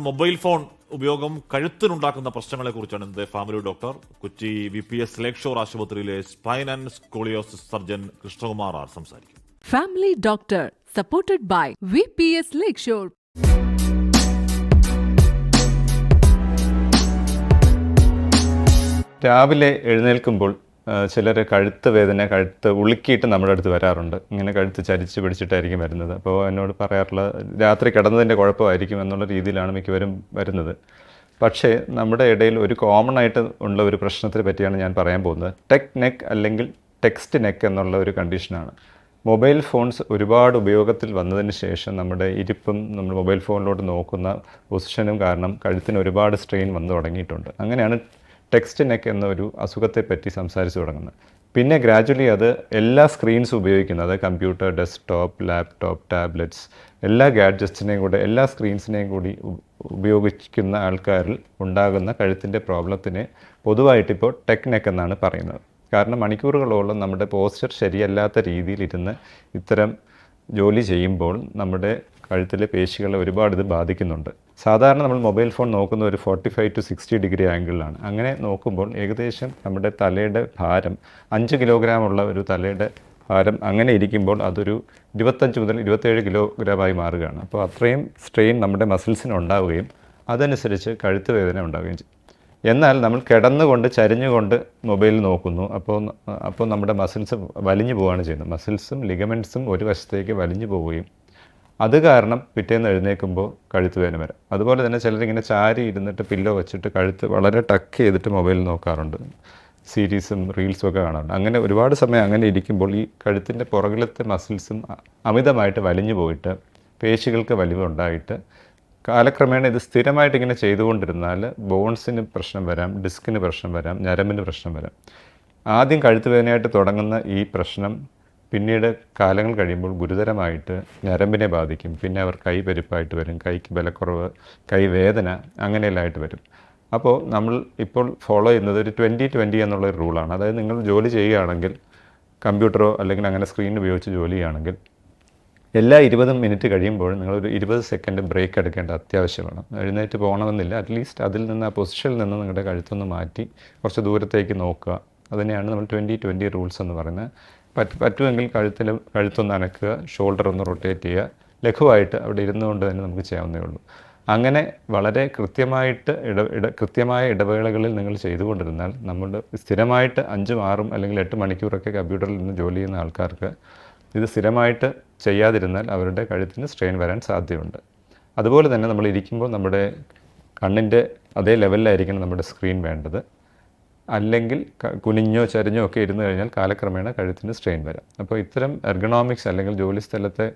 Mobile phone ഉപയോഗം കഴുത്തിനുണ്ടാക്കുന്ന പ്രശ്നങ്ങളെ കുറിച്ചാണ് ഇന്നത്തെ family doctor Kochi VPS Lakeshore ആശുപത്രിയിലെ spine and scoliosis surgeon Krishnakumar സംസാരിക്കും. Family doctor supported by VPS Lakeshore. രാവിലെ എഴുന്നേൽക്കുമ്പോൾ ചിലർ കഴുത്ത് വേദന കഴുത്ത് ഉളുക്കിയിട്ട് നമ്മുടെ അടുത്ത് വരാറുണ്ട്. ഇങ്ങനെ കഴുത്ത് ചരിച്ച് പിടിച്ചിട്ടായിരിക്കും വരുന്നത്. അപ്പോൾ എന്നോട് പറയാറുള്ളത് രാത്രി കിടന്നതിൻ്റെ കുഴപ്പമായിരിക്കും എന്നുള്ള രീതിയിലാണ് മിക്കവരും വരുന്നത്. പക്ഷേ നമ്മുടെ ഇടയിൽ ഒരു കോമൺ ആയിട്ട് ഉള്ള ഒരു പ്രശ്നത്തെ പറ്റിയാണ് ഞാൻ പറയാൻ പോകുന്നത്. ടെക് നെക്ക് അല്ലെങ്കിൽ ടെക്സ്റ്റ് നെക്ക് എന്നുള്ള ഒരു കണ്ടീഷനാണ്. മൊബൈൽ ഫോൺസ് ഒരുപാട് ഉപയോഗത്തിൽ വന്നതിന് ശേഷം നമ്മുടെ ഇരിപ്പും നമ്മൾ മൊബൈൽ ഫോണിലോട്ട് നോക്കുന്ന പൊസിഷനും കാരണം കഴുത്തിന് ഒരുപാട് സ്ട്രെയിൻ വന്നു തുടങ്ങിയിട്ടുണ്ട്. അങ്ങനെയാണ് ടെക്സ്റ്റ് നെക്ക് എന്നൊരു അസുഖത്തെപ്പറ്റി സംസാരിച്ചു തുടങ്ങുന്നത്. പിന്നെ ഗ്രാജുവലി അത് എല്ലാ സ്ക്രീൻസും ഉപയോഗിക്കുന്നത്, കമ്പ്യൂട്ടർ, ഡെസ്ക്ടോപ്പ്, ലാപ്ടോപ്പ്, ടാബ്ലറ്റ്സ്, എല്ലാ ഗാഡ്ജറ്റ്സിനെയും കൂടെ എല്ലാ സ്ക്രീൻസിനെയും കൂടി ഉപയോഗിക്കുന്ന ആൾക്കാരിൽ ഉണ്ടാകുന്ന കഴുത്തിൻ്റെ പ്രോബ്ലത്തിനെ പൊതുവായിട്ടിപ്പോൾ ടെക് നെക്ക് എന്നാണ് പറയുന്നത്. കാരണം മണിക്കൂറുകളോളം നമ്മുടെ പോസ്ചർ ശരിയല്ലാത്ത രീതിയിലിരുന്ന് ഇത്തരം ജോലി ചെയ്യുമ്പോൾ നമ്മുടെ കഴുത്തിലെ പേശികളെ ഒരുപാട് ഇത് ബാധിക്കുന്നുണ്ട്. സാധാരണ നമ്മൾ മൊബൈൽ ഫോൺ നോക്കുന്ന ഒരു 45 to 60 ഡിഗ്രി ആംഗിളിലാണ്. അങ്ങനെ നോക്കുമ്പോൾ ഏകദേശം നമ്മുടെ തലയുടെ ഭാരം 5 കിലോഗ്രാമുള്ള ഒരു തലയുടെ ഭാരം അങ്ങനെ ഇരിക്കുമ്പോൾ അതൊരു 25 മുതൽ 27 കിലോഗ്രാമായി മാറുകയാണ്. അപ്പോൾ അത്രയും സ്ട്രെയിൻ നമ്മുടെ മസിൽസിന് ഉണ്ടാവുകയും അതനുസരിച്ച് കഴുത്ത് വേദന ഉണ്ടാവുകയും ചെയ്യും. എന്നാൽ നമ്മൾ കിടന്നുകൊണ്ട് ചരിഞ്ഞുകൊണ്ട് മൊബൈൽ നോക്കുന്നു. അപ്പോൾ നമ്മുടെ മസിൽസ് വലിഞ്ഞു പോവുകയാണ് ചെയ്യുന്നത്. മസിൽസും ലിഗമെൻറ്റ്സും ഒരു വശത്തേക്ക് വലിഞ്ഞു പോവുകയും അത് കാരണം പിറ്റേന്ന് എഴുന്നേൽക്കുമ്പോൾ കഴുത്ത് വേദന വരാം. അതുപോലെ തന്നെ ചിലരിങ്ങനെ ചാരി ഇരുന്നിട്ട് പില്ലോ വെച്ചിട്ട് കഴുത്ത് വളരെ ടക്ക് ചെയ്തിട്ട് മൊബൈൽ നോക്കാറുണ്ട്. സീരീസും റീൽസും ഒക്കെ കാണാറുണ്ട്. അങ്ങനെ ഒരുപാട് സമയം അങ്ങനെ ഇരിക്കുമ്പോൾ ഈ കഴുത്തിൻ്റെ പുറകിലത്തെ മസിൽസും അമിതമായിട്ട് വലിഞ്ഞു പോയിട്ട് പേശികൾക്ക് വലിവുണ്ടായിട്ട് കാലക്രമേണ ഇത് സ്ഥിരമായിട്ട് ഇങ്ങനെ ചെയ്തുകൊണ്ടിരുന്നാൽ ബോൺസിന് പ്രശ്നം വരാം, ഡിസ്കിന് പ്രശ്നം വരാം, ഞരമ്പിന് പ്രശ്നം വരാം. ആദ്യം കഴുത്ത് വേദനയായിട്ട് തുടങ്ങുന്ന ഈ പ്രശ്നം പിന്നീട് കാലങ്ങൾ കഴിയുമ്പോൾ ഗുരുതരമായിട്ട് ഞരമ്പിനെ ബാധിക്കും. പിന്നെ അവർ കൈ പെരുപ്പായിട്ട് വരും, കൈക്ക് ബലക്കുറവ്, കൈ വേദന അങ്ങനെയെല്ലാമായിട്ട് വരും. അപ്പോൾ നമ്മൾ ഇപ്പോൾ ഫോളോ ചെയ്യുന്നത് ഒരു 20-20 എന്നുള്ളൊരു റൂളാണ്. അതായത് നിങ്ങൾ ജോലി ചെയ്യുകയാണെങ്കിൽ കമ്പ്യൂട്ടറോ അല്ലെങ്കിൽ അങ്ങനെ സ്ക്രീൻ ഉപയോഗിച്ച് ജോലി ചെയ്യുകയാണെങ്കിൽ എല്ലാ 20 മിനിറ്റ് കഴിയുമ്പോഴും നിങ്ങളൊരു 20 സെക്കൻഡ് ബ്രേക്ക് എടുക്കേണ്ട അത്യാവശ്യമാണ്. എഴുന്നേറ്റ് പോകണമെന്നില്ല, അറ്റ്ലീസ്റ്റ് അതിൽ നിന്ന് ആ പൊസിഷനിൽ നിന്ന് നിങ്ങളുടെ കഴുത്തൊന്ന് മാറ്റി കുറച്ച് ദൂരത്തേക്ക് നോക്കുക. അതിനെയാണ് നമ്മൾ 20-20 റൂൾസ് എന്ന് പറയുന്നത്. പറ്റുമെങ്കിൽ കഴുത്തൊന്ന് അനക്കുക, ഷോൾഡർ ഒന്ന് റൊട്ടേറ്റ് ചെയ്യുക, ലഘുവായിട്ട് അവിടെ ഇരുന്നുകൊണ്ട് തന്നെ നമുക്ക് ചെയ്യാവുന്നേ ഉള്ളൂ. അങ്ങനെ വളരെ കൃത്യമായ ഇടവേളകളിൽ നിങ്ങൾ ചെയ്തുകൊണ്ടിരുന്നാൽ നമ്മുടെ സ്ഥിരമായിട്ട് 5, 6 അല്ലെങ്കിൽ 8 മണിക്കൂറൊക്കെ കമ്പ്യൂട്ടറിൽ നിന്ന് ജോലി ചെയ്യുന്ന ആൾക്കാർക്ക് ഇത് സ്ഥിരമായിട്ട് ചെയ്യാതിരുന്നാൽ അവരുടെ കഴുത്തിന് സ്ട്രെയിൻ വരാൻ സാധ്യതയുണ്ട്. അതുപോലെ തന്നെ നമ്മൾ ഇരിക്കുമ്പോൾ നമ്മുടെ കണ്ണിൻ്റെ അതേ ലെവലിലായിരിക്കണം നമ്മുടെ സ്ക്രീൻ വേണ്ടത്. അല്ലെങ്കിൽ കുനിഞ്ഞോ ചരിഞ്ഞോ ഒക്കെ ഇരുന്ന് കഴിഞ്ഞാൽ കാലക്രമേണ കഴുത്തിന് സ്ട്രെയിൻ വരാം. അപ്പോൾ ഇത്തരം എർഗണോമിക്സ് അല്ലെങ്കിൽ ജോലി സ്ഥലത്തെ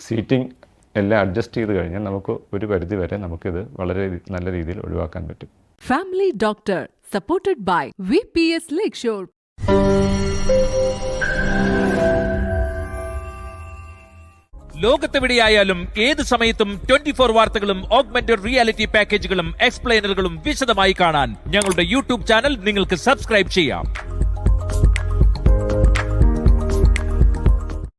സീറ്റിംഗ് എല്ലാം അഡ്ജസ്റ്റ് ചെയ്ത് കഴിഞ്ഞാൽ നമുക്ക് ഒരു പരിധി വരെ നമുക്കിത് വളരെ നല്ല രീതിയിൽ ഒഴിവാക്കാൻ പറ്റും. Family doctor supported by VPS Lakeshore. ലോകത്തെവിടെയായാലും ഏത് സമയത്തും 24 വാർത്തകളും ഓഗ്മെന്റഡ് റിയാലിറ്റി പാക്കേജുകളും എക്സ്പ്ലെയിനറുകളും വിശദമായി കാണാൻ ഞങ്ങളുടെ YouTube ചാനൽ നിങ്ങൾക്ക് സബ്സ്ക്രൈബ് ചെയ്യാം.